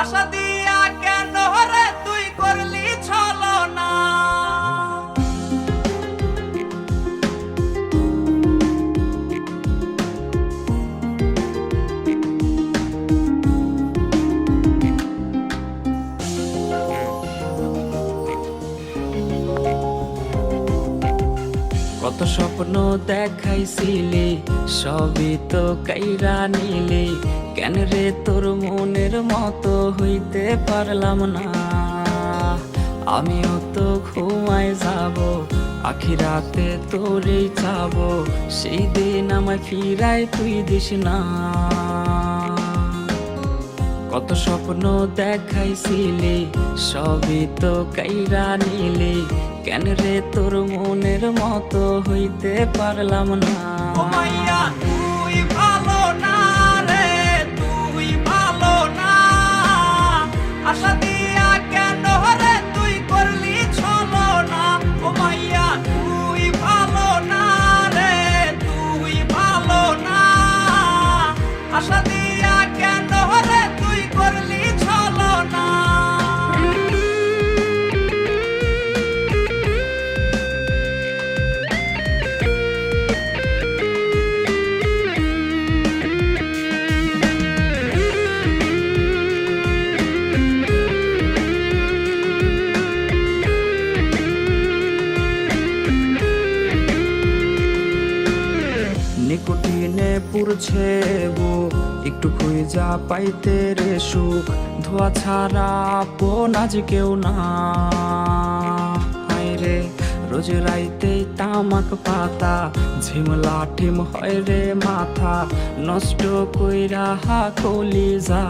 আশা দিয়া কেন রে তুই করলি ছলনা। কত স্বপ্ন দেখাইছিলি সবই তো কাইরা নিলি, কেন রে তোর মনের মতো হইতে পারলাম না। আমিও তো ঘুমায় যাব, আখিরাতে তোরেই চাবো, সেই দিন আমায় ফিরাই তুই দিস না। কত স্বপ্ন দেখাইছিলি সবই তো কাইরা নিলি, কেন রে তোর মনের মতো হইতে পারলাম না। ও মাইয়া তুই ভালো না রে, তুই ভালো না। আশা দিয়া কেন রে তুই করলি ছলনা। ও মাইয়া তুই ভালো না রে, তুই ভালো না। আশা দিয়া কেন রে তুই করলি ছলনা। নিকোটিনে পুরছে বুক, একটু খুঁজা পাইতে রে সুখ, ধোয়া ছাড়া আপন আজ কেউ না। হায় রে রোজ রাইতে তামাক পাতা, ঝিমলা ঠিম হয় রে মাথা, নষ্ট কইরা হা কলিজা।